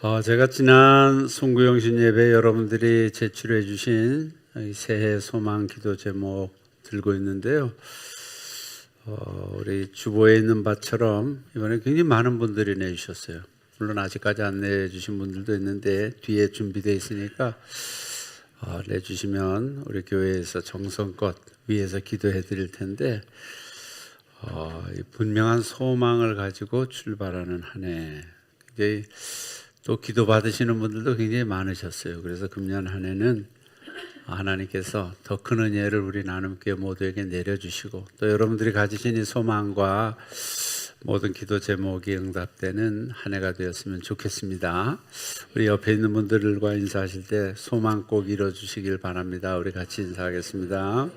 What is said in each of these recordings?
제가 지난 송구영신 예배 여러분들이 제출해 주신 새해 소망 기도 제목 들고 있는데요. 우리 주보에 있는 바처럼 이번에 굉장히 많은 분들이 내주셨어요. 물론 아직까지 안 내주신 분들도 있는데 뒤에 준비되어 있으니까 내주시면 우리 교회에서 정성껏 위해서 기도해 드릴 텐데 이 분명한 소망을 가지고 출발하는 한 해, 굉장히 또 기도 받으시는 분들도 굉장히 많으셨어요. 그래서 금년 한 해는 하나님께서 더 큰 은혜를 우리 나눔교회 모두에게 내려주시고 또 여러분들이 가지신 이 소망과 모든 기도 제목이 응답되는 한 해가 되었으면 좋겠습니다. 우리 옆에 있는 분들과 인사하실 때 소망 꼭 이뤄주시길 바랍니다. 우리 같이 인사하겠습니다.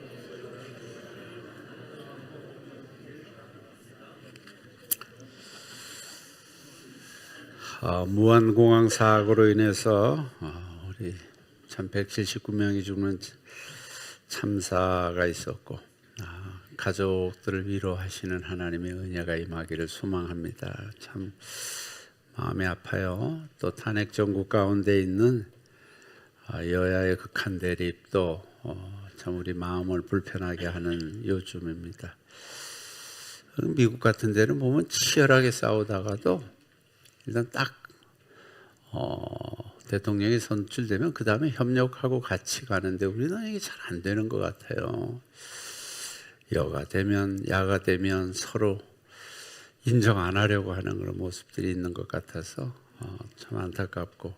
무한공항 사고로 인해서 우리 참 179명이 죽는 참사가 있었고 가족들을 위로하시는 하나님의 은혜가 임하기를 소망합니다. 참 마음이 아파요. 또 탄핵 정국 가운데 있는 여야의 극한 대립도 참 우리 마음을 불편하게 하는 요즘입니다. 미국 같은 데는 보면 치열하게 싸우다가도 일단 딱 대통령이 선출되면 그 다음에 협력하고 같이 가는데 우리는 이게 잘 안 되는 것 같아요. 여가 되면 야가 되면 서로 인정 안 하려고 하는 그런 모습들이 있는 것 같아서 참 안타깝고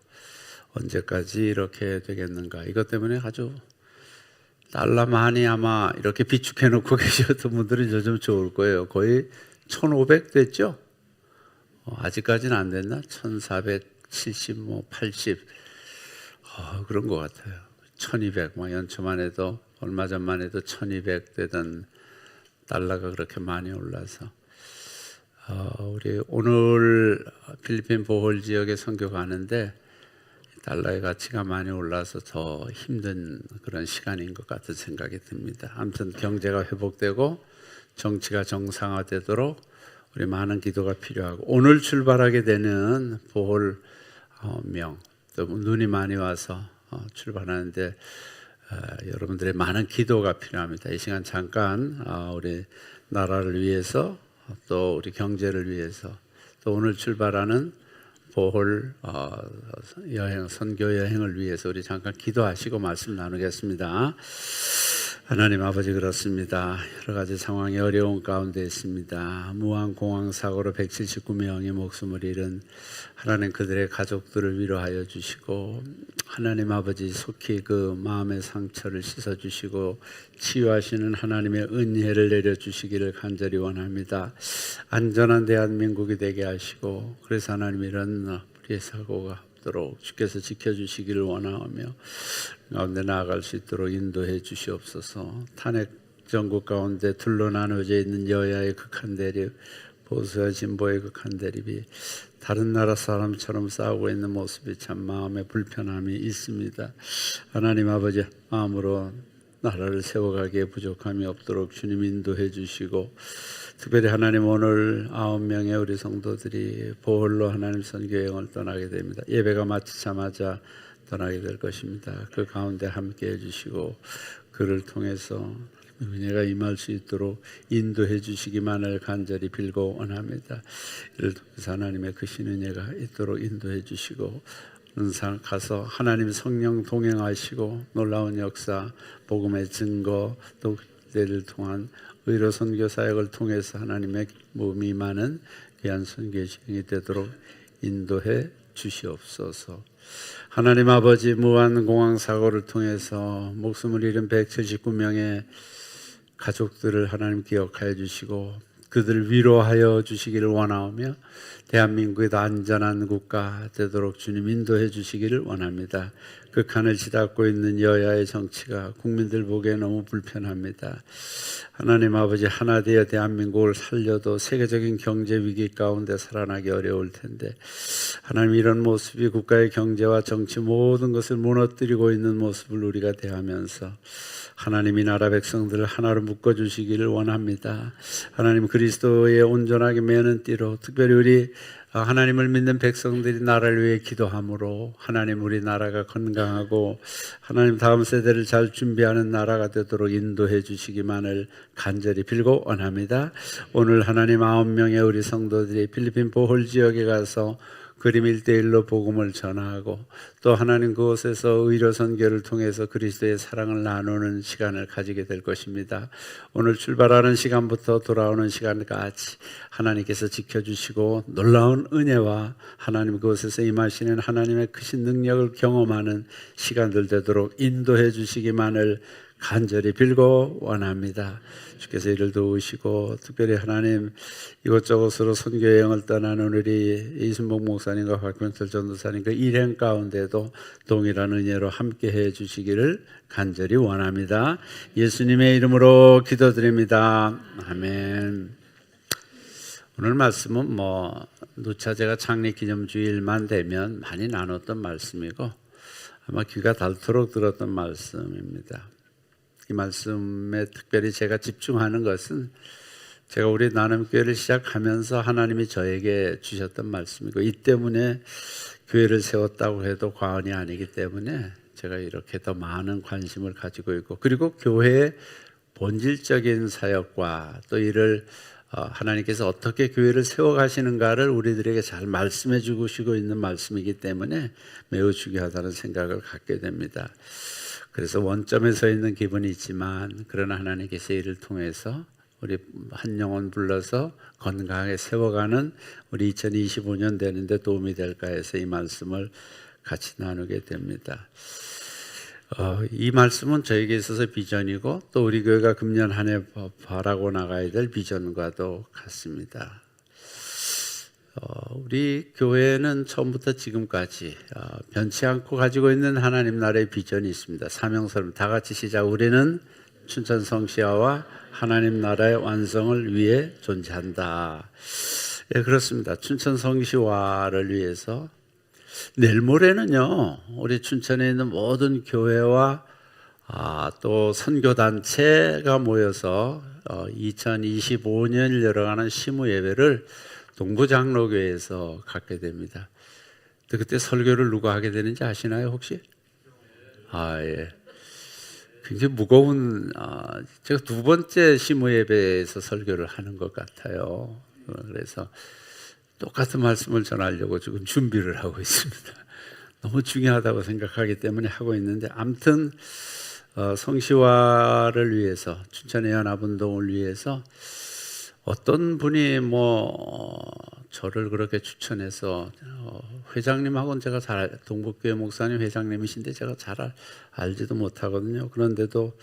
언제까지 이렇게 되겠는가. 이것 때문에 아주 달러 많이 아마 이렇게 비축해 놓고 계셨던 분들은 좀 좋을 거예요. 거의 1,500 됐죠? 아직까지는 안 됐나? 1470, 80 그런 것 같아요. 1200, 연초만 해도 얼마 전만 해도 1200 되던 달러가 그렇게 많이 올라서 우리 오늘 필리핀 보홀 지역에 선교 가는데 달러의 가치가 많이 올라서 더 힘든 그런 시간인 것 같은 생각이 듭니다. 아무튼 경제가 회복되고 정치가 정상화되도록 우리 많은 기도가 필요하고 오늘 출발하게 되는 보홀 명 또 눈이 많이 와서 출발하는데 여러분들의 많은 기도가 필요합니다. 이 시간 잠깐 우리 나라를 위해서 또 우리 경제를 위해서 또 오늘 출발하는 보홀 여행 선교 여행을 위해서 우리 잠깐 기도하시고 말씀 나누겠습니다. 하나님 아버지, 그렇습니다. 여러 가지 상황이 어려운 가운데 있습니다. 무한공항 사고로 179명의 목숨을 잃은 하나님, 그들의 가족들을 위로하여 주시고 하나님 아버지, 속히 그 마음의 상처를 씻어주시고 치유하시는 하나님의 은혜를 내려주시기를 간절히 원합니다. 안전한 대한민국이 되게 하시고 그래서 하나님 이런 불의의 사고가 도록 주께서 지켜주시기를 원하며 가운데 나아갈 수 있도록 인도해 주시옵소서. 탄핵 정국 가운데 둘로 나눠져 있는 여야의 극한 대립, 보수와 진보의 극한 대립이 다른 나라 사람처럼 싸우고 있는 모습이 참 마음에 불편함이 있습니다. 하나님 아버지, 마음으로 나라를 세워가기에 부족함이 없도록 주님 인도해 주시고 특별히 하나님, 오늘 9명의 우리 성도들이 보홀로 하나님 선교여행을 떠나게 됩니다. 예배가 마치자마자 떠나게 될 것입니다. 그 가운데 함께 해주시고 그를 통해서 은혜가 임할 수 있도록 인도해 주시기만을 간절히 빌고 원합니다. 이를 통해서 하나님의 크신 은혜가 있도록 인도해 주시고 은상 가서 하나님 성령 동행하시고 놀라운 역사, 복음의 증거, 또 그들을 통한 의로 선교 사역을 통해서 하나님의 몸이 많은 귀한 선교 시행이 되도록 인도해 주시옵소서. 하나님 아버지, 무한공항 사고를 통해서 목숨을 잃은 179명의 가족들을 하나님 기억하여 주시고 그들을 위로하여 주시기를 원하오며 대한민국의 더 안전한 국가 되도록 주님 인도해 주시기를 원합니다. 극한을 치닫고 있는 여야의 정치가 국민들 보기에 너무 불편합니다. 하나님 아버지, 하나 되어 대한민국을 살려도 세계적인 경제 위기 가운데 살아나기 어려울 텐데 하나님, 이런 모습이 국가의 경제와 정치 모든 것을 무너뜨리고 있는 모습을 우리가 대하면서 하나님, 이 나라 백성들을 하나로 묶어주시기를 원합니다. 하나님, 그리스도의 온전하게 매는 띠로 특별히 우리 하나님을 믿는 백성들이 나라를 위해 기도함으로 하나님 우리나라가 건강하고 하나님 다음 세대를 잘 준비하는 나라가 되도록 인도해 주시기만을 간절히 빌고 원합니다. 오늘 하나님 9명의 우리 성도들이 필리핀 보홀 지역에 가서 그림 1:1로 복음을 전하고 또 하나님 그곳에서 의료 선교를 통해서 그리스도의 사랑을 나누는 시간을 가지게 될 것입니다. 오늘 출발하는 시간부터 돌아오는 시간까지 하나님께서 지켜주시고 놀라운 은혜와 하나님 그곳에서 임하시는 하나님의 크신 능력을 경험하는 시간들 되도록 인도해 주시기만을 간절히 빌고 원합니다. 주께서 이를 도우시고 특별히 하나님 이곳저곳으로 선교 여행을 떠나는 우리 이순복 목사님과 박병철 전도사님 그 일행 가운데도 동일한 은혜로 함께해 주시기를 간절히 원합니다. 예수님의 이름으로 기도드립니다. 아멘. 오늘 말씀은 누차 제가 창립기념주일만 되면 많이 나눴던 말씀이고 아마 귀가 닳도록 들었던 말씀입니다. 이 말씀에 특별히 제가 집중하는 것은 제가 우리 나눔교회를 시작하면서 하나님이 저에게 주셨던 말씀이고 이 때문에 교회를 세웠다고 해도 과언이 아니기 때문에 제가 이렇게 더 많은 관심을 가지고 있고 그리고 교회의 본질적인 사역과 또 이를 하나님께서 어떻게 교회를 세워가시는가를 우리들에게 잘 말씀해 주시고 있는 말씀이기 때문에 매우 중요하다는 생각을 갖게 됩니다. 그래서 원점에 서 있는 기분이 있지만 그러나 하나님께서 이를 통해서 우리 한 영혼 불러서 건강하게 세워가는 우리 2025년 되는데 도움이 될까 해서 이 말씀을 같이 나누게 됩니다. 이 말씀은 저에게 있어서 비전이고 또 우리 교회가 금년 한 해 바라고 나가야 될 비전과도 같습니다. 우리 교회는 처음부터 지금까지 변치 않고 가지고 있는 하나님 나라의 비전이 있습니다. 사명서를 다 같이 시작. 우리는 춘천 성시화와 하나님 나라의 완성을 위해 존재한다. 예, 그렇습니다. 춘천 성시화를 위해서 내일 모레는요 우리 춘천에 있는 모든 교회와 또 선교단체가 모여서 2025년 열어가는 시무 예배를 동부장로교회에서 갖게 됩니다. 그때 설교를 누가 하게 되는지 아시나요 혹시? 예. 굉장히 무거운 제가 두 번째 시무 예배에서 설교를 하는 것 같아요. 그래서 똑같은 말씀을 전하려고 지금 준비를 하고 있습니다. 너무 중요하다고 생각하기 때문에 하고 있는데 아무튼 성시화를 위해서 춘천의 연합운동을 위해서 어떤 분이 저를 그렇게 추천해서 회장님하고는 제가 잘 동북교회 목사님 회장님이신데 제가 잘 알지도 못하거든요. 그런데도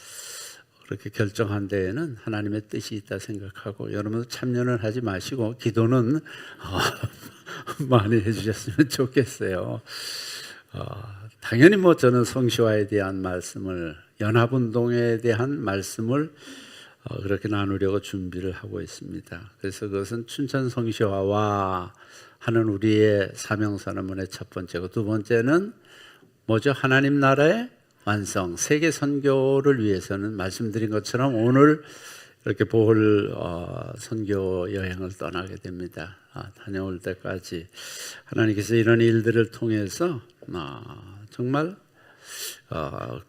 그렇게 결정한 데에는 하나님의 뜻이 있다 생각하고 여러분도 참여는 하지 마시고 기도는 많이 해주셨으면 좋겠어요. 당연히 저는 성시화에 대한 말씀을 연합운동에 대한 말씀을 그렇게 나누려고 준비를 하고 있습니다. 그래서 그것은 춘천 성시화와 하는 우리의 사명선언문의 첫 번째고 두 번째는 뭐죠? 하나님 나라의 완성, 세계 선교를 위해서는 말씀드린 것처럼 오늘 이렇게 보홀 선교 여행을 떠나게 됩니다. 다녀올 때까지 하나님께서 이런 일들을 통해서 정말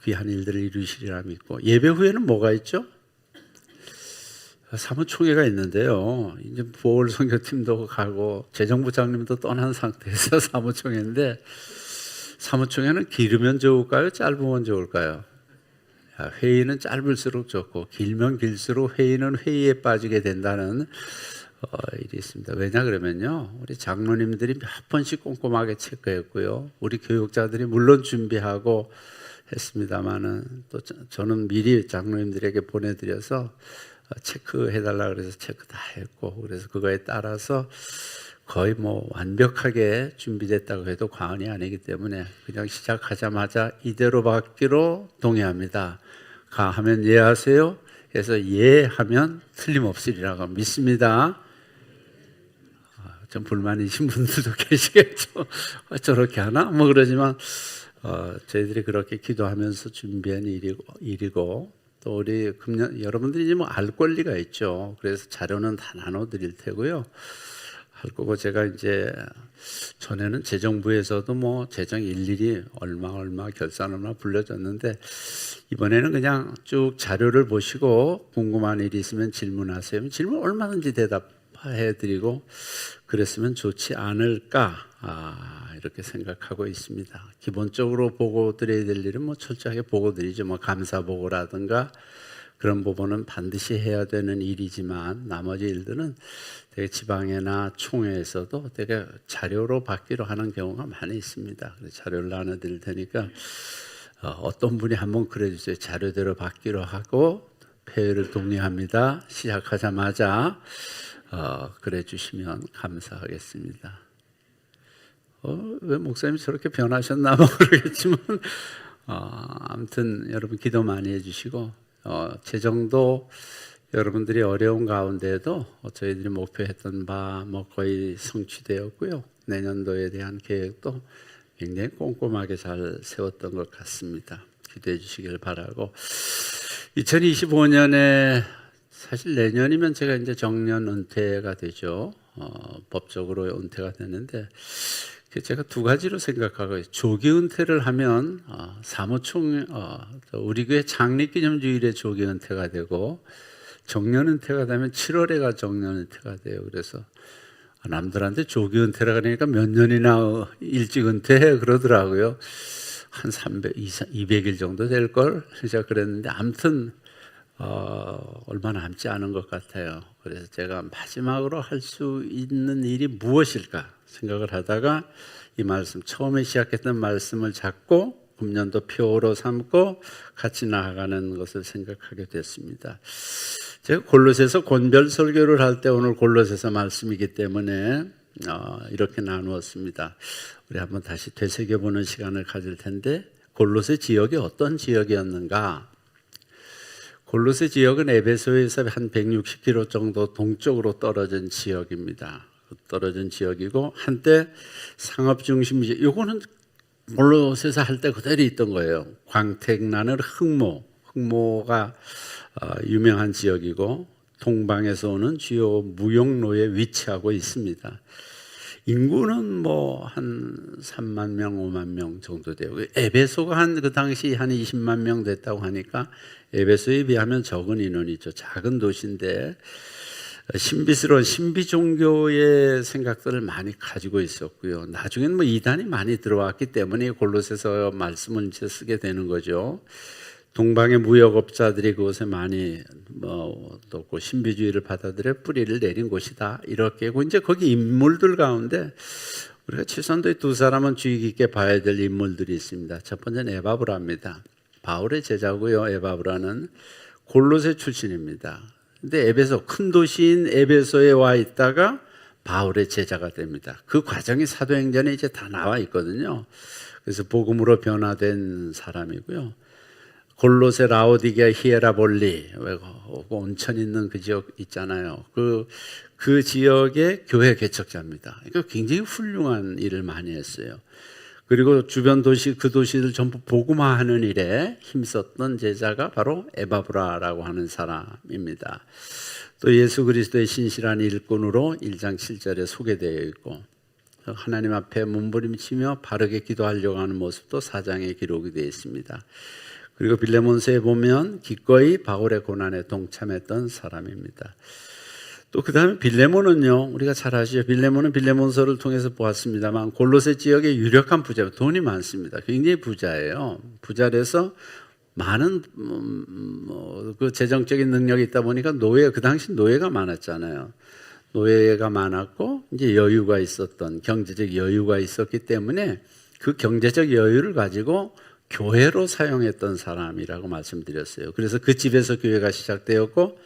귀한 일들을 이루시리라 믿고 예배 후에는 뭐가 있죠? 사무총회가 있는데요. 이제 보홀 선교팀도 가고 재정부장님도 떠난 상태에서 사무총회인데 사무총회는 길으면 좋을까요? 짧으면 좋을까요? 회의는 짧을수록 좋고 길면 길수록 회의는 회의에 빠지게 된다는 일이 있습니다. 왜냐 그러면요. 우리 장로님들이 몇 번씩 꼼꼼하게 체크했고요. 우리 교육자들이 물론 준비하고 했습니다마는 또 저는 미리 장로님들에게 보내드려서 체크해달라 그래서 체크 다 했고 그래서 그거에 따라서 거의 완벽하게 준비됐다고 해도 과언이 아니기 때문에 그냥 시작하자마자 이대로 받기로 동의합니다. 가 하면 예 하세요. 그래서 예 하면 틀림없으리라고 믿습니다. 좀 불만이신 분들도 계시겠죠. 저렇게 하나? 그러지만 저희들이 그렇게 기도하면서 준비한 일이고 또 우리 금년 여러분들이 알 권리가 있죠. 그래서 자료는 다 나눠드릴 테고요. 할 거고, 제가 이제 전에는 재정부에서도 뭐 재정 일일이 얼마 결산 얼마 불려줬는데, 이번에는 그냥 쭉 자료를 보시고 궁금한 일이 있으면 질문하세요. 질문 얼마든지 대답해 드리고 그랬으면 좋지 않을까, 이렇게 생각하고 있습니다. 기본적으로 보고 드려야 될 일은 뭐 철저하게 보고 드리죠. 뭐 감사 보고라든가 그런 부분은 반드시 해야 되는 일이지만, 나머지 일들은 되게 지방회나 총회에서도 되게 자료로 받기로 하는 경우가 많이 있습니다. 그래서 자료를 나눠드릴 테니까 어떤 분이 한번 그래주세요. 자료대로 받기로 하고 회의를 동의합니다. 시작하자마자 그래 주시면 감사하겠습니다. 왜 목사님이 저렇게 변하셨나 모르겠지만, 아무튼 여러분 기도 많이 해주시고, 재정도 여러분들이 어려운 가운데도 저희들이 목표했던 바 뭐 거의 성취되었고요. 내년도에 대한 계획도 굉장히 꼼꼼하게 잘 세웠던 것 같습니다. 기도해 주시길 바라고, 2025년에 사실 내년이면 제가 이제 정년 은퇴가 되죠. 법적으로 은퇴가 되는데, 제가 두 가지로 생각하고, 조기 은퇴를 하면 사무총 우리 교회 창립기념주일에 조기 은퇴가 되고, 정년 은퇴가 되면 7월에가 정년 은퇴가 돼요. 그래서 남들한테 조기 은퇴라 그러니까 몇 년이나 일찍 은퇴해 그러더라고요. 한 200일 정도 될 걸 제가 그랬는데, 아무튼 얼마 남지 않은 것 같아요. 그래서 제가 마지막으로 할 수 있는 일이 무엇일까 생각을 하다가 이 말씀, 처음에 시작했던 말씀을 잡고 금년도 표로 삼고 같이 나아가는 것을 생각하게 됐습니다. 제가 골로새서 권별 설교를 할 때 오늘 골로새서 말씀이기 때문에 이렇게 나누었습니다. 우리 한번 다시 되새겨보는 시간을 가질 텐데, 골로새 지역이 어떤 지역이었는가? 골로새 지역은 에베소에서 한 160km 정도 동쪽으로 떨어진 지역입니다. 떨어진 지역이고, 한때 상업 중심지, 이거는 골로새서 할 때 그대로 있던 거예요. 광택나는 흑모가 유명한 지역이고, 동방에서 오는 주요 무역로에 위치하고 있습니다. 인구는 뭐 한 3만 명, 5만 명 정도 돼요. 에베소가 그 당시 한 20만 명 됐다고 하니까 에베소에 비하면 적은 인원이죠. 작은 도시인데 신비스러운 신비 종교의 생각들을 많이 가지고 있었고요. 나중에는 뭐 이단이 많이 들어왔기 때문에 골로새서 말씀을 이제 쓰게 되는 거죠. 동방의 무역업자들이 그곳에 많이 또 신비주의를 받아들여 뿌리를 내린 곳이다. 이렇게 이제 거기 인물들 가운데 우리가 최선도의 두 사람은 주의 깊게 봐야 될 인물들이 있습니다. 첫 번째는 에바브라입니다. 바울의 제자고요. 에바브라는 골로새 출신입니다. 근데 큰 도시인 에베소에 와 있다가 바울의 제자가 됩니다. 그 과정이 사도행전에 이제 다 나와 있거든요. 그래서 복음으로 변화된 사람이고요. 골로새, 라오디게아, 히에라볼리, 온천 있는 그 지역 있잖아요. 그 지역의 교회 개척자입니다. 그러니까 굉장히 훌륭한 일을 많이 했어요. 그리고 주변 도시, 그 도시들 전부 복음화하는 일에 힘썼던 제자가 바로 에바브라라고 하는 사람입니다. 또 예수 그리스도의 신실한 일꾼으로 1장 7절에 소개되어 있고, 하나님 앞에 몸부림치며 바르게 기도하려고 하는 모습도 4장에 기록이 되어 있습니다. 그리고 빌레몬서에 보면 기꺼이 바울의 고난에 동참했던 사람입니다. 또 그 다음에 빌레몬은요, 우리가 잘 아시죠? 빌레몬은 빌레몬서를 통해서 보았습니다만 골로새 지역의 유력한 부자, 돈이 많습니다. 굉장히 부자예요. 부자라서 많은 그 재정적인 능력이 있다 보니까 그 당시 노예가 많았잖아요. 노예가 많았고 이제 여유가 있었던, 경제적 여유가 있었기 때문에 그 경제적 여유를 가지고 교회로 사용했던 사람이라고 말씀드렸어요. 그래서 그 집에서 교회가 시작되었고,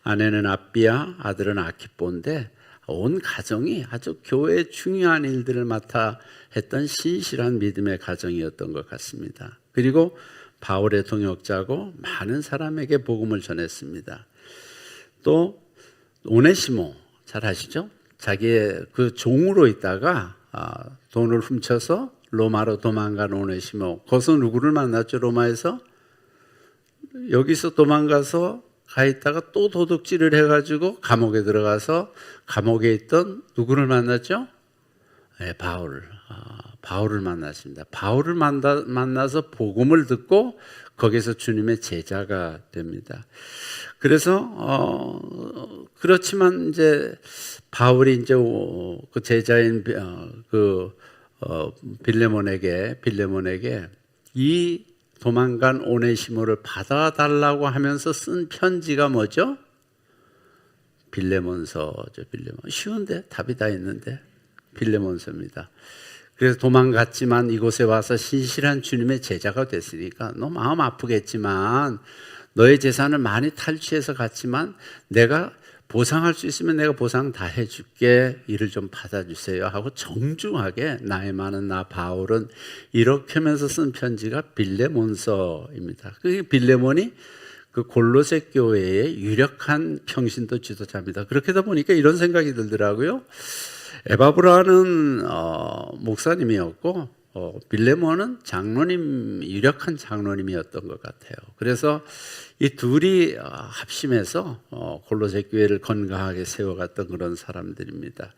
아내는 아비야, 아들은 아키포인데 온 가정이 아주 교회의 중요한 일들을 맡아 했던 신실한 믿음의 가정이었던 것 같습니다. 그리고 바울의 동역자고 많은 사람에게 복음을 전했습니다. 또 오네시모 잘 아시죠? 자기의 그 종으로 있다가 돈을 훔쳐서 로마로 도망간 오네시모, 거기서 누구를 만났죠? 로마에서 여기서 도망가서 가 있다가 또 도둑질을 해가지고 감옥에 들어가서 감옥에 있던 누구를 만났죠? 네, 바울을 만났습니다. 바울을 만나서 복음을 듣고 거기서 주님의 제자가 됩니다. 그래서 그렇지만 이제 바울이 이제 그 제자인 빌레몬에게 이 도망간 오네시모를 받아달라고 하면서 쓴 편지가 뭐죠? 빌레몬서죠. 빌레몬. 쉬운데 답이 다 있는데 빌레몬서입니다. 그래서 도망갔지만 이곳에 와서 신실한 주님의 제자가 됐으니까 너 마음 아프겠지만 너의 재산을 많이 탈취해서 갔지만 내가 보상할 수 있으면 내가 보상 다 해줄게. 이를 좀 받아주세요 하고 정중하게 나의 많은 나 바울은 이렇게 하면서 쓴 편지가 빌레몬서입니다. 그 빌레몬이 그 골로새 교회의 유력한 평신도 지도자입니다. 그렇게 하다 보니까 이런 생각이 들더라고요. 에바브라는 목사님이었고 빌레몬은 유력한 장로님이었던 것 같아요. 그래서 이 둘이 합심해서 골로새 교회를 건강하게 세워갔던 그런 사람들입니다.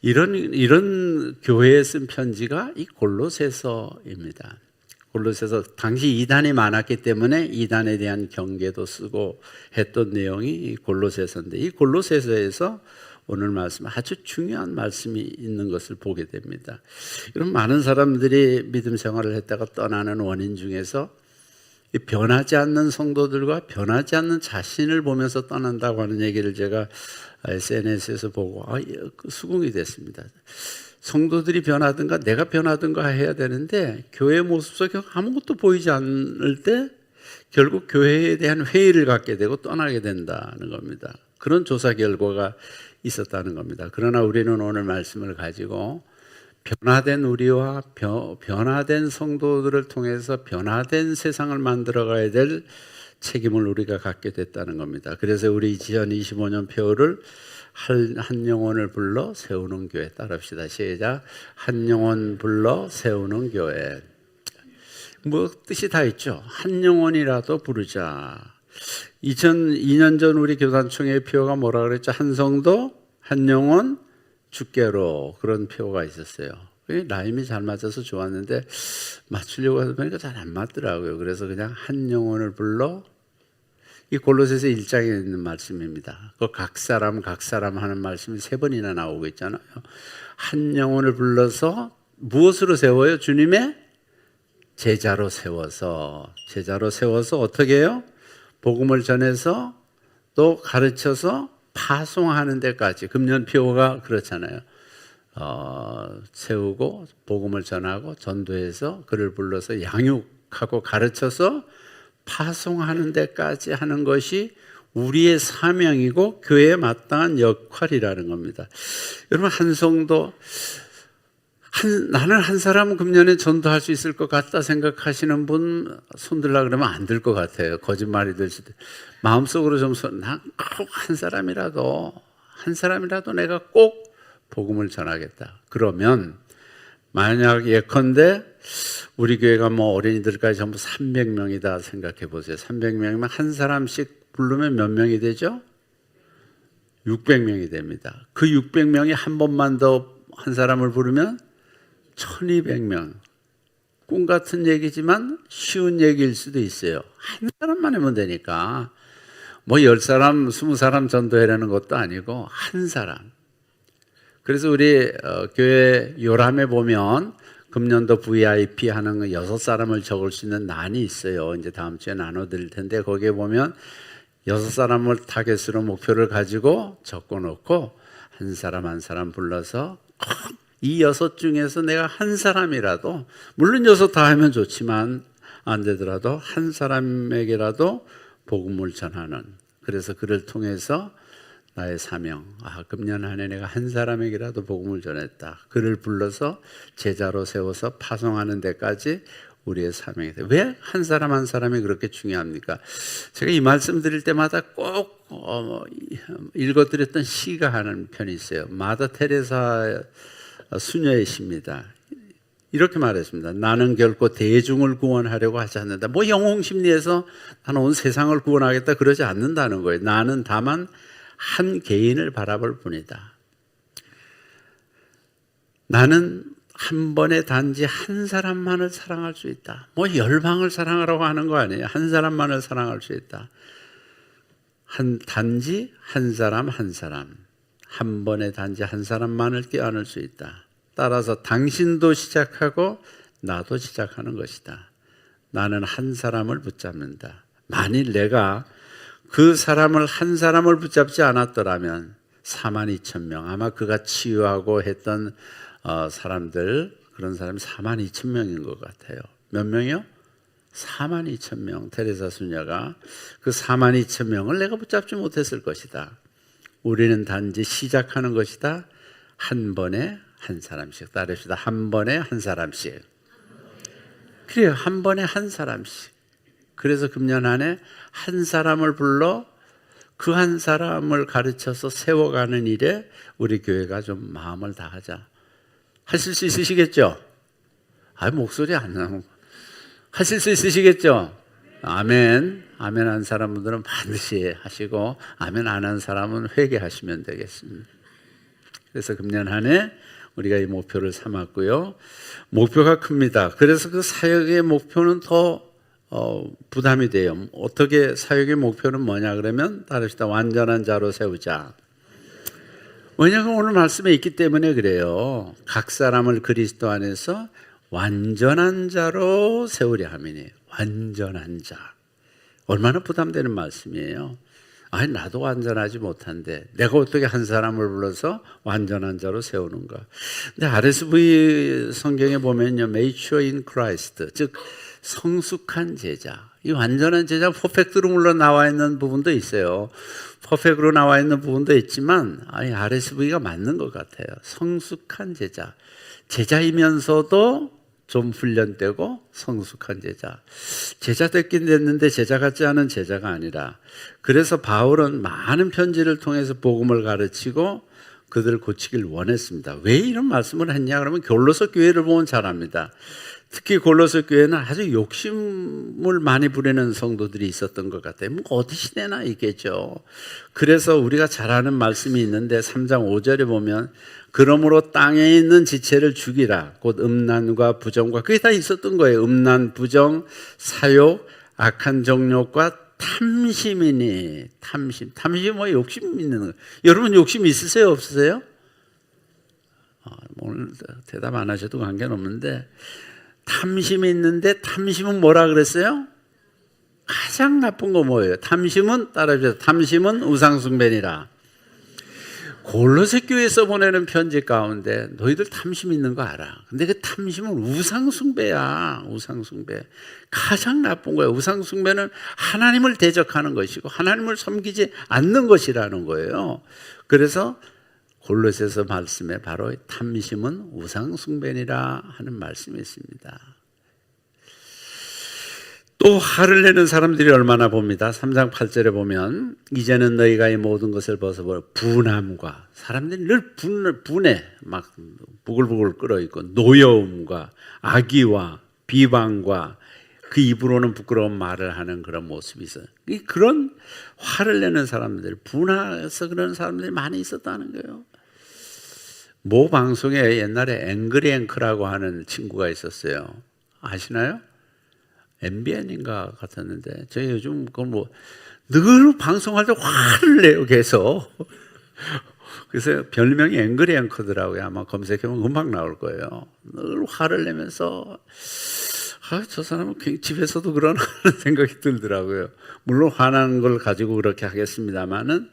이런 교회에 쓴 편지가 이 골로새서입니다. 골로새서 당시 이단이 많았기 때문에 이단에 대한 경계도 쓰고 했던 내용이 이 골로새서인데 이 골로새서에서 오늘 말씀 아주 중요한 말씀이 있는 것을 보게 됩니다. 이런 많은 사람들이 믿음 생활을 했다가 떠나는 원인 중에서 변하지 않는 성도들과 변하지 않는 자신을 보면서 떠난다고 하는 얘기를 제가 SNS에서 보고 수긍이 됐습니다. 성도들이 변하든가 내가 변하든가 해야 되는데 교회의 모습 속에 아무것도 보이지 않을 때 결국 교회에 대한 회의를 갖게 되고 떠나게 된다는 겁니다. 그런 조사 결과가 있었다는 겁니다. 그러나 우리는 오늘 말씀을 가지고 변화된 우리와 변화된 성도들을 통해서 변화된 세상을 만들어 가야 될 책임을 우리가 갖게 됐다는 겁니다. 그래서 우리 2025년 표를 한 영혼을 불러 세우는 교회 따라합시다. 시작. 한 영혼 불러 세우는 교회. 뭐 뜻이 다 있죠. 한 영혼이라도 부르자. 2002년 전 우리 교단총회 표가 뭐라 그랬죠? 한 성도, 한 영혼, 주께로. 그런 표가 있었어요. 라임이 잘 맞아서 좋았는데 맞추려고 하다 보니까 잘 안 맞더라고요. 그래서 그냥 한 영혼을 불러. 이 골로새서 1장에 있는 말씀입니다. 그 각 사람 하는 말씀이 3번이나 나오고 있잖아요. 한 영혼을 불러서 무엇으로 세워요? 주님의 제자로 세워서 어떻게 해요? 복음을 전해서 또 가르쳐서 파송하는 데까지. 금년표가 그렇잖아요. 세우고 복음을 전하고 전도해서 그를 불러서 양육하고 가르쳐서 파송하는 데까지 하는 것이 우리의 사명이고 교회에 마땅한 역할이라는 겁니다. 여러분 한 성도 나는 한 사람 금년에 전도할 수 있을 것 같다 생각하시는 분 손들라 그러면 안 될 것 같아요. 거짓말이 될 수도. 마음속으로 좀 난 꼭 한 사람이라도 내가 꼭 복음을 전하겠다. 그러면 만약 예컨대 우리 교회가 뭐 어린이들까지 전부 300명이다 생각해 보세요. 300명이면 한 사람씩 부르면 몇 명이 되죠? 600명이 됩니다. 그 600명이 한 번만 더 한 사람을 부르면 1200명. 꿈 같은 얘기지만 쉬운 얘기일 수도 있어요. 한 사람만 하면 되니까 뭐 10사람, 20사람 전도하려는 것도 아니고 한 사람. 그래서 우리 교회 요람에 보면 금년도 VIP 하는 거 6사람을 적을 수 있는 난이 있어요. 이제 다음 주에 나눠드릴 텐데 거기에 보면 6사람을 타겟으로 목표를 가지고 적어놓고 한 사람 한 사람 불러서 이 6 중에서 내가 한 사람이라도, 물론 6 다 하면 좋지만 안 되더라도 한 사람에게라도 복음을 전하는, 그래서 그를 통해서 나의 사명, 금년 한 해 내가 한 사람에게라도 복음을 전했다. 그를 불러서 제자로 세워서 파송하는 데까지 우리의 사명이 돼. 왜 한 사람 한 사람이 그렇게 중요합니까? 제가 이 말씀 드릴 때마다 꼭 읽어드렸던 시가 하는 편이 있어요. 마더 테레사 수녀의 시입니다. 이렇게 말했습니다. 나는 결코 대중을 구원하려고 하지 않는다. 뭐 영웅 심리에서 나는 온 세상을 구원하겠다 그러지 않는다는 거예요. 나는 다만 한 개인을 바라볼 뿐이다. 나는 한 번에 단지 한 사람만을 사랑할 수 있다. 뭐 열방을 사랑하라고 하는 거 아니에요. 한 사람만을 사랑할 수 있다. 단지 한 사람 한 번에 단지 한 사람만을 껴안을 수 있다. 따라서 당신도 시작하고 나도 시작하는 것이다. 나는 한 사람을 붙잡는다. 만일 내가 그 사람을 한 사람을 붙잡지 않았더라면 42,000명 아마 그가 치유하고 했던 사람들 그런 사람이 42,000명인 것 같아요. 몇 명이요? 42,000명. 테레사 수녀가 그 42,000명을 내가 붙잡지 못했을 것이다. 우리는 단지 시작하는 것이다. 한 번에 한 사람씩. 따릅시다. 한 번에 한 사람씩. 그래요. 한 번에 한 사람씩. 그래서 금년 안에 한 사람을 불러 그 한 사람을 가르쳐서 세워가는 일에 우리 교회가 좀 마음을 다하자. 하실 수 있으시겠죠? 목소리 안 나오고. 하실 수 있으시겠죠? 아멘. 아멘 한 사람들은 반드시 하시고 아멘 안 한 사람은 회개하시면 되겠습니다. 그래서 금년 한 해 우리가 이 목표를 삼았고요. 목표가 큽니다. 그래서 그 사역의 목표는 더 부담이 돼요. 어떻게 사역의 목표는 뭐냐 그러면 따릅시다. 완전한 자로 세우자. 왜냐하면 오늘 말씀에 있기 때문에 그래요. 각 사람을 그리스도 안에서 완전한 자로 세우려 함이니. 완전한 자. 얼마나 부담되는 말씀이에요. 나도 완전하지 못한데 내가 어떻게 한 사람을 불러서 완전한 자로 세우는가. 근데 RSV 성경에 보면요, mature in Christ, 즉 성숙한 제자. 이 완전한 제자, 퍼펙트로 물론 나와 있는 부분도 있어요. 퍼펙트로 나와 있는 부분도 있지만 RSV가 맞는 것 같아요. 성숙한 제자. 제자이면서도 좀 훈련되고 성숙한 제자. 제자 됐긴 됐는데 제자 같지 않은 제자가 아니라, 그래서 바울은 많은 편지를 통해서 복음을 가르치고 그들을 고치길 원했습니다. 왜 이런 말씀을 했냐 그러면 골로새 교회를 보면 잘 압니다. 특히 골로새 교회는 아주 욕심을 많이 부리는 성도들이 있었던 것 같아요. 뭐 어디 시대나 있겠죠. 그래서 우리가 잘 아는 말씀이 있는데 3장 5절에 보면 그러므로 땅에 있는 지체를 죽이라. 곧 음란과 부정과 그게 다 있었던 거예요. 음란, 부정, 사욕, 악한 정욕과 탐심이니. 탐심이 뭐 욕심 있는 거예요. 여러분 욕심 있으세요? 없으세요? 오늘 대답 안 하셔도 관계는 없는데, 탐심이 있는데 탐심은 뭐라 그랬어요? 가장 나쁜 거 뭐예요? 탐심은 따라해주세요. 탐심은 우상숭배니라. 골로새 교회에서 보내는 편지 가운데 너희들 탐심 있는 거 알아. 근데 그 탐심은 우상숭배야. 우상숭배. 가장 나쁜 거예요. 우상숭배는 하나님을 대적하는 것이고 하나님을 섬기지 않는 것이라는 거예요. 그래서 골로새서 말씀에 바로 탐심은 우상숭배니라 하는 말씀이 있습니다. 또 화를 내는 사람들이 얼마나 봅니다. 3장 8절에 보면 이제는 너희가 이 모든 것을 벗어버려 분함과, 사람들이 늘 분해 막 부글부글 끓어있고, 노여움과 악의와 비방과 그 입으로는 부끄러운 말을 하는 그런 모습이 있어요. 그런 화를 내는 사람들, 분해서 그런 사람들이 많이 있었다는 거예요. 모 방송에 옛날에 앵그리 앵커라고 하는 친구가 있었어요. 아시나요? MBN인가 같았는데, 저희 요즘 늘 방송할 때 화를 내요, 계속. 그래서 별명이 앵그리 앵커더라고요. 아마 검색해보면 금방 나올 거예요. 늘 화를 내면서, 저 사람은 집에서도 그러나 하는 생각이 들더라고요. 물론 화난 걸 가지고 그렇게 하겠습니다만은,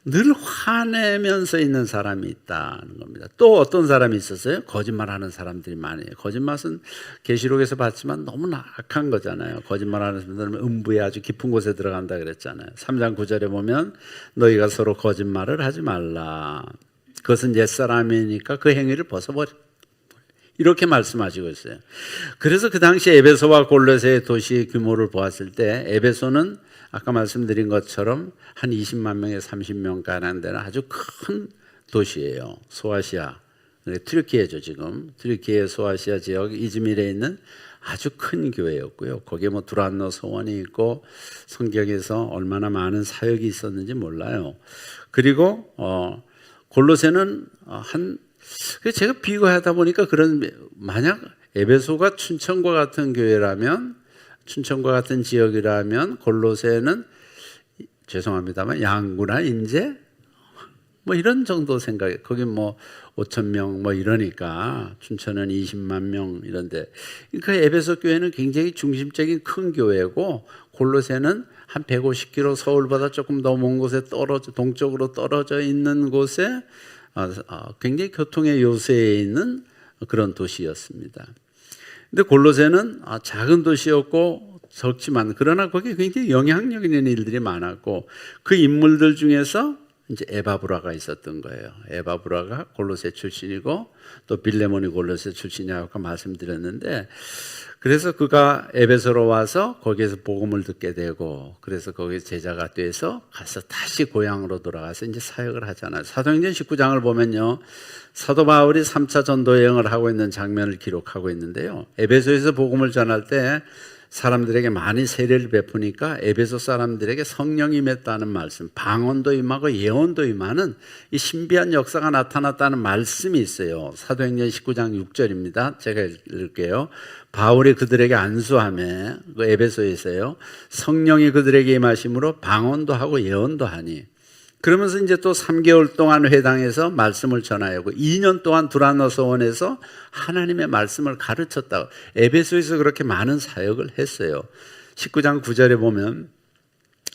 늘 화내면서 있는 사람이 있다는 겁니다. 또 어떤 사람이 있었어요? 거짓말하는 사람들이 많아요. 거짓말은 계시록에서 봤지만 너무나 악한 거잖아요. 거짓말하는 사람들은 음부에 아주 깊은 곳에 들어간다 그랬잖아요. 3장 9절에 보면 너희가 서로 거짓말을 하지 말라. 그것은 옛사람이니까 그 행위를 벗어버려. 이렇게 말씀하시고 있어요. 그래서 그 당시 에베소와 골로새의 도시 규모를 보았을 때, 에베소는 아까 말씀드린 것처럼 한 20만 명에 30명 가량 되는 아주 큰 도시예요. 소아시아 튀르키예죠. 지금 튀르키예 소아시아 지역 이즈밀에 있는 아주 큰 교회였고요. 거기에 뭐 두란노 서원이 있고 성경에서 얼마나 많은 사역이 있었는지 몰라요. 그리고 골로새는 그래서 제가 비교하다 보니까 만약 에베소가 춘천과 같은 교회라면, 춘천과 같은 지역이라면 골로새는 죄송합니다만 양구나 인제 뭐 이런 정도 생각에, 거기 뭐 5천 명 뭐 이러니까 춘천은 20만 명 이런데, 그 에베소 교회는 굉장히 중심적인 큰 교회고 골로새는 한 150km 서울보다 조금 더 먼 곳에 동쪽으로 떨어져 있는 곳에 굉장히 교통의 요새에 있는 그런 도시였습니다. 근데 골로새는 작은 도시였고 적지만, 그러나 거기에 굉장히 영향력 있는 일들이 많았고, 그 인물들 중에서 이제 에바브라가 있었던 거예요. 에바브라가 골로새 출신이고 또 빌레몬이 골로새 출신이라고 말씀드렸는데, 그래서 그가 에베소로 와서 거기에서 복음을 듣게 되고, 그래서 거기 제자가 돼서 가서 다시 고향으로 돌아가서 이제 사역을 하잖아요. 사도행전 19장을 보면요, 사도 바울이 3차 전도 여행을 하고 있는 장면을 기록하고 있는데요, 에베소에서 복음을 전할 때 사람들에게 많이 세례를 베푸니까 에베소 사람들에게 성령이 임했다는 말씀, 방언도 임하고 예언도 임하는 이 신비한 역사가 나타났다는 말씀이 있어요. 사도행전 19장 6절입니다. 제가 읽을게요. 바울이 그들에게 안수하매, 그 에베소에서요, 성령이 그들에게 임하심으로 방언도 하고 예언도 하니. 그러면서 이제 또 3개월 동안 회당에서 말씀을 전하였고 2년 동안 두란노 서원에서 하나님의 말씀을 가르쳤다고. 에베소에서 그렇게 많은 사역을 했어요. 19장 9절에 보면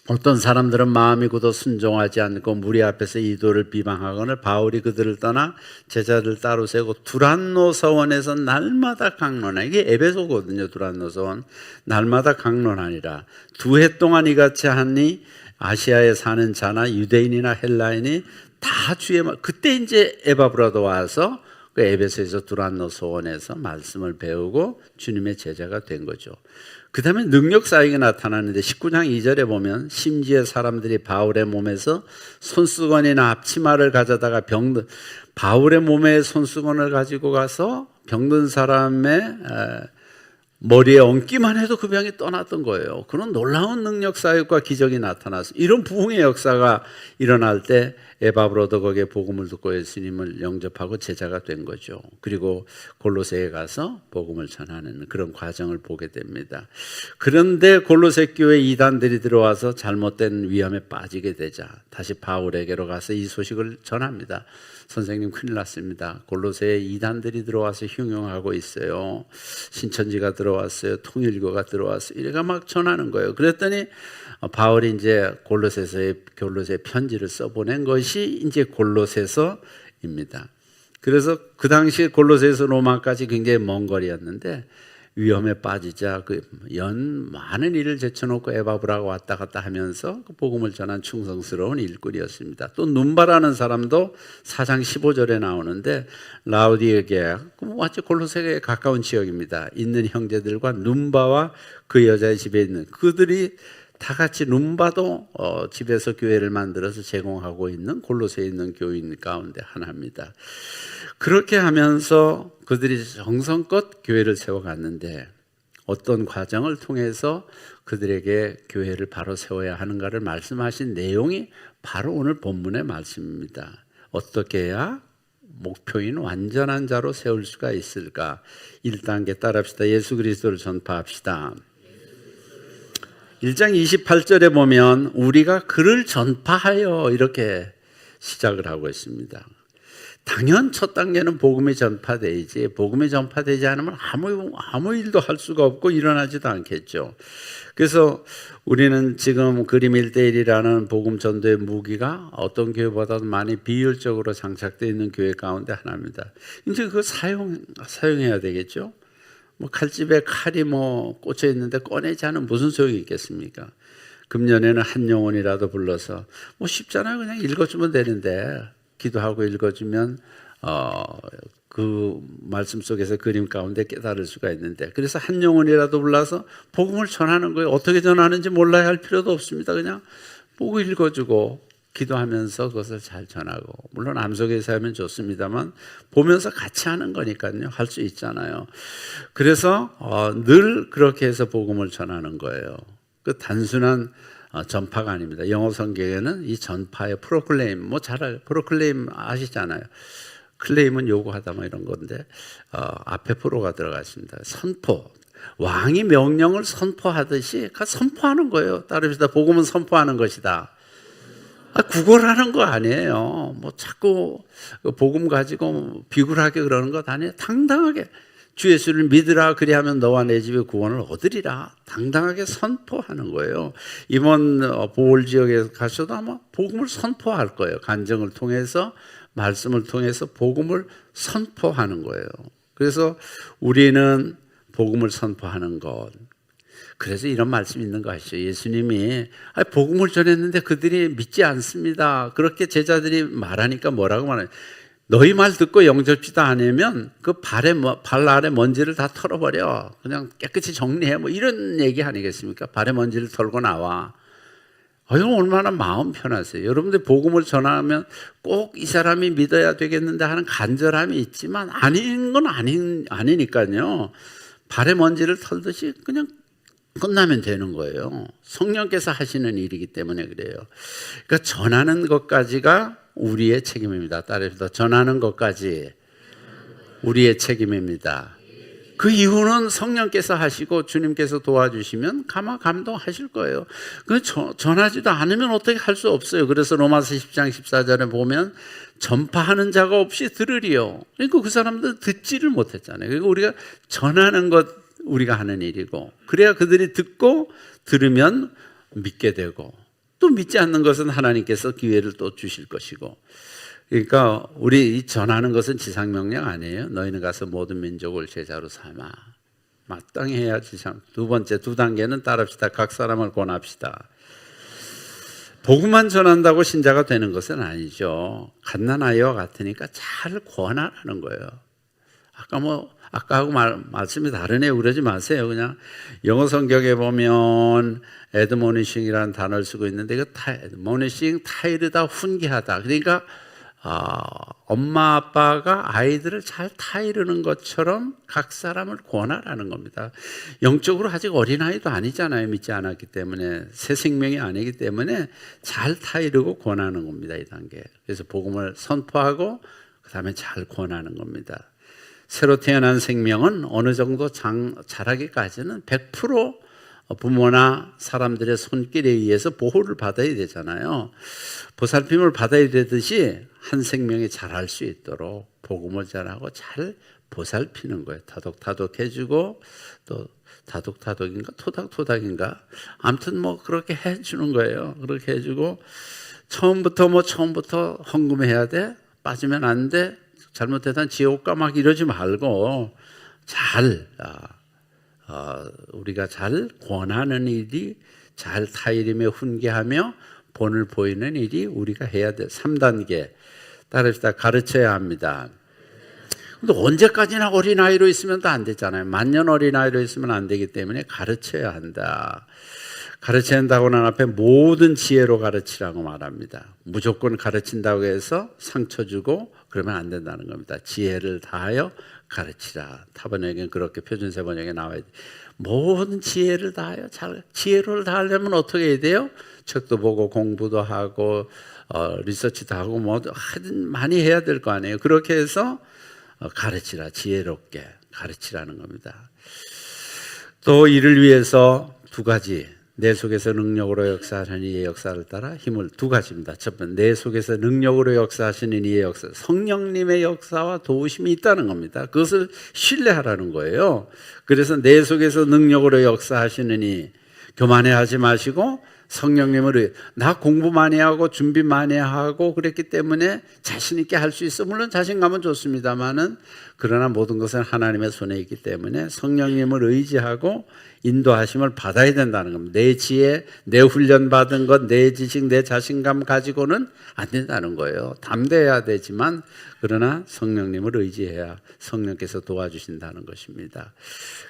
어떤 사람들은 마음이 굳어 순종하지 않고 무리 앞에서 이도를 비방하거늘 바울이 그들을 떠나 제자들 따로 세우고 두란노 서원에서 날마다 강론하니, 이게 에베소거든요. 두란노 서원 날마다 강론하니라. 2해 동안 이같이 하니 아시아에 사는 자나 유대인이나 헬라인이 다 주의 말. 그때 이제 에바브라도 와서 그 에베소에서 두란노 소원에서 말씀을 배우고 주님의 제자가 된 거죠. 그 다음에 능력 사역이 나타나는데 19장 2절에 보면 심지어 사람들이 바울의 몸에서 손수건이나 앞치마를 가져다가 바울의 몸에 손수건을 가지고 가서 병든 사람의 머리에 얹기만 해도 그 병이 떠났던 거예요. 그런 놀라운 능력 사역과 기적이 나타났어요. 이런 부흥의 역사가 일어날 때 에바브로도 거기에 복음을 듣고 예수님을 영접하고 제자가 된 거죠. 그리고 골로새에 가서 복음을 전하는 그런 과정을 보게 됩니다. 그런데 골로새 교회 이단들이 들어와서 잘못된 위험에 빠지게 되자 다시 바울에게로 가서 이 소식을 전합니다. 선생님 큰일 났습니다. 골로새에 이단들이 들어와서 흉흉하고 있어요. 신천지가 들어왔어요. 통일교가 들어왔어요. 이래가 막 전하는 거예요. 그랬더니 바울이 이제 골로새 편지를 써보낸 것이 이제 골로새서입니다. 그래서 그 당시 골로새에서 로마까지 굉장히 먼 거리였는데 위험에 빠지자 많은 일을 제쳐놓고 에바브라가 왔다 갔다 하면서 그 복음을 전한 충성스러운 일꾼이었습니다. 또 눈바라는 사람도 4장 15절에 나오는데 라우디에게, 마치 골로새에 가까운 지역입니다. 있는 형제들과 눈바와 그 여자의 집에 있는 그들이 다 같이 눈바도 집에서 교회를 만들어서 제공하고 있는 골로새에 있는 교인 가운데 하나입니다. 그렇게 하면서 그들이 정성껏 교회를 세워갔는데 어떤 과정을 통해서 그들에게 교회를 바로 세워야 하는가를 말씀하신 내용이 바로 오늘 본문의 말씀입니다. 어떻게 해야 목표인 완전한 자로 세울 수가 있을까? 1단계 따라합시다. 예수 그리스도를 전파합시다. 1장 28절에 보면 우리가 그를 전파하여 이렇게 시작을 하고 있습니다. 당연 첫 단계는 복음이 전파되지, 복음이 전파되지 않으면 아무 일도 할 수가 없고 일어나지도 않겠죠. 그래서 우리는 지금 그림 1:1이라는 복음 전도의 무기가 어떤 교회보다도 많이 비효율적으로 장착되어 있는 교회 가운데 하나입니다. 이제 그거 사용해야 되겠죠. 뭐 칼집에 칼이 꽂혀 있는데 꺼내지 않으면 무슨 소용이 있겠습니까? 금년에는 한 영혼이라도 불러서 쉽잖아요. 그냥 읽어주면 되는데 기도하고 읽어주면 그 말씀 속에서 그림 가운데 깨달을 수가 있는데, 그래서 한 영혼이라도 불러서 복음을 전하는 거예요. 어떻게 전하는지 몰라야 할 필요도 없습니다. 그냥 보고 읽어주고 기도하면서 그것을 잘 전하고, 물론 암송에서 하면 좋습니다만 보면서 같이 하는 거니까요. 할 수 있잖아요. 그래서 늘 그렇게 해서 복음을 전하는 거예요. 그 단순한 전파가 아닙니다. 영어 성경에는 이 전파의 프로클레임, 프로클레임 아시잖아요. 클레임은 요구하다 뭐 이런 건데 앞에 프로가 들어갔습니다. 선포. 왕이 명령을 선포하듯이 선포하는 거예요. 따릅시다. 복음은 선포하는 것이다. 구걸하는 거 아니에요. 뭐 자꾸 복음 가지고 비굴하게 그러는 것 아니에요. 당당하게 주 예수를 믿으라, 그리하면 너와 내 집에 구원을 얻으리라. 당당하게 선포하는 거예요. 이번 보홀 지역에 가셔도 아마 복음을 선포할 거예요. 간증을 통해서, 말씀을 통해서 복음을 선포하는 거예요. 그래서 우리는 복음을 선포하는 것. 그래서 이런 말씀이 있는 거 아시죠? 예수님이 복음을 전했는데 그들이 믿지 않습니다. 그렇게 제자들이 말하니까 뭐라고 말해요? 너희 말 듣고 영접지도 않으면 그 발 아래 먼지를 다 털어버려. 그냥 깨끗이 정리해. 뭐 이런 얘기 아니겠습니까? 발에 먼지를 털고 나와. 이거 얼마나 마음 편하세요. 여러분들 복음을 전하면 꼭 이 사람이 믿어야 되겠는데 하는 간절함이 있지만 아닌 건 아니니까요. 발에 먼지를 털듯이 그냥 끝나면 되는 거예요. 성령께서 하시는 일이기 때문에 그래요. 그러니까 전하는 것까지가 우리의 책임입니다. 따라서 전하는 것까지 우리의 책임입니다. 그 이유는 성령께서 하시고 주님께서 도와주시면 감동하실 거예요. 전하지도 않으면 어떻게 할 수 없어요. 그래서 로마서 10장 14절에 보면 전파하는 자가 없이 들으리요. 그러니까 그 사람들은 듣지를 못했잖아요. 그러니까 우리가 전하는 것 우리가 하는 일이고, 그래야 그들이 듣고 들으면 믿게 되고, 또 믿지 않는 것은 하나님께서 기회를 또 주실 것이고. 그러니까 우리 전하는 것은 지상명령 아니에요. 너희는 가서 모든 민족을 제자로 삼아. 마땅히 해야 지상. 두 번째, 두 단계는 따릅시다. 각 사람을 권합시다. 복음만 전한다고 신자가 되는 것은 아니죠. 갓난아이와 같으니까 잘 권하라는 거예요. 아까하고 말씀이 다르네요. 그러지 마세요. 그냥 영어 성경에 보면 애드모니싱이라는 단어를 쓰고 있는데, 그 애드모니싱, 타이르다, 훈계하다. 그러니까 엄마 아빠가 아이들을 잘 타이르는 것처럼 각 사람을 권하라는 겁니다. 영적으로 아직 어린아이도 아니잖아요. 믿지 않았기 때문에, 새 생명이 아니기 때문에 잘 타이르고 권하는 겁니다. 이 단계. 그래서 복음을 선포하고 그 다음에 잘 권하는 겁니다. 새로 태어난 생명은 어느 정도 자라기까지는 100% 부모나 사람들의 손길에 의해서 보호를 받아야 되잖아요. 보살핌을 받아야 되듯이 한 생명이 자랄 수 있도록 복음을 전하고 잘 보살피는 거예요. 타독타독 해주고, 또 타독타독인가 토닥토닥인가, 아무튼 뭐 그렇게 해주는 거예요. 그렇게 해주고, 처음부터 헌금해야 돼, 빠지면 안 돼, 잘못해서 지옥 가 막 이러지 말고 우리가 잘 권하는 일이, 잘 타이름에 훈계하며 본을 보이는 일이 우리가 해야 돼. 3단계 따릅시다. 가르쳐야 합니다. 근데 언제까지나 어린아이로 있으면 또 안 되잖아요. 만년 어린아이로 있으면 안 되기 때문에 가르쳐야 한다. 가르쳐야 한다고는 앞에 모든 지혜로 가르치라고 말합니다. 무조건 가르친다고 해서 상처 주고 그러면 안 된다는 겁니다. 지혜를 다하여 가르치라. 타번역에는 그렇게 표준세 번역에 나와야 돼. 모든 지혜를 다하여 지혜를 다하려면 어떻게 해야 돼요? 책도 보고 공부도 하고 리서치도 하고 하여튼 많이 해야 될 거 아니에요. 그렇게 해서 가르치라. 지혜롭게 가르치라는 겁니다. 또 이를 위해서 두 가지, 내 속에서 능력으로 역사하시는 이의 역사를 따라 힘을, 두 가지입니다. 첫 번째, 내 속에서 능력으로 역사하시는 이의 역사, 성령님의 역사와 도우심이 있다는 겁니다. 그것을 신뢰하라는 거예요. 그래서 내 속에서 능력으로 역사하시는 이, 교만해하지 마시고 성령님을, 나 공부 많이 하고 준비 많이 하고 그랬기 때문에 자신 있게 할 수 있어. 물론 자신감은 좋습니다만은, 그러나 모든 것은 하나님의 손에 있기 때문에 성령님을 의지하고 인도하심을 받아야 된다는 겁니다. 내 지혜, 내 훈련 받은 것, 내 지식, 내 자신감 가지고는 안 된다는 거예요. 담대해야 되지만, 그러나 성령님을 의지해야 성령께서 도와주신다는 것입니다.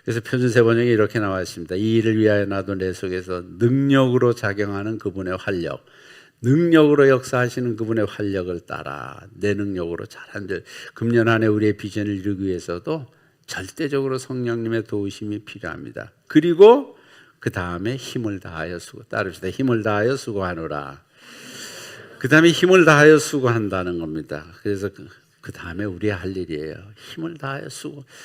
그래서 표준세 번역에 이렇게 나와 있습니다. 이 일을 위하여 나도 내 속에서 능력으로 작용하는 그분의 활력, 능력으로 역사하시는 그분의 활력을 따라 내 능력으로 잘한들 금년 안에 우리의 비전을 이루기 위해서도 절대적으로 성령님의 도우심이 필요합니다. 그리고 그 다음에 힘을 다하여 따릅시다. 힘을 다하여 수고하노라. 그 다음에 힘을 다하여 수고한다는 겁니다. 그래서 그 다음에 우리의 할 일이에요. 힘을 다하여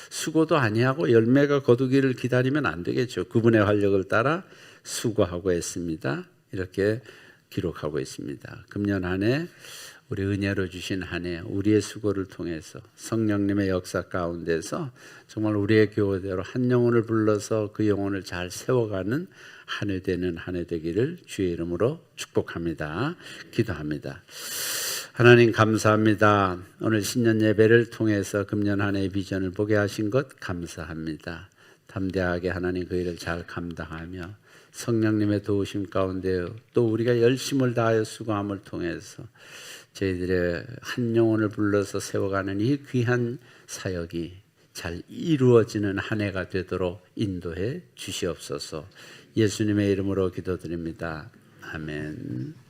수고도 아니하고 열매가 거두기를 기다리면 안 되겠죠. 그분의 활력을 따라 수고하고 있습니다. 이렇게 기록하고 있습니다. 금년 한 해 우리 은혜로 주신 한 해 우리의 수고를 통해서 성령님의 역사 가운데서 정말 우리의 교회대로 한 영혼을 불러서 그 영혼을 잘 세워가는 한 해 되는 한 해 되기를 주의 이름으로 축복합니다. 기도합니다. 하나님 감사합니다. 오늘 신년 예배를 통해서 금년 한 해의 비전을 보게 하신 것 감사합니다. 담대하게 하나님 그 일을 잘 감당하며 성령님의 도우심 가운데 또 우리가 열심을 다하여 수고함을 통해서 저희들의 한 영혼을 불러서 세워가는 이 귀한 사역이 잘 이루어지는 한 해가 되도록 인도해 주시옵소서. 예수님의 이름으로 기도드립니다. 아멘.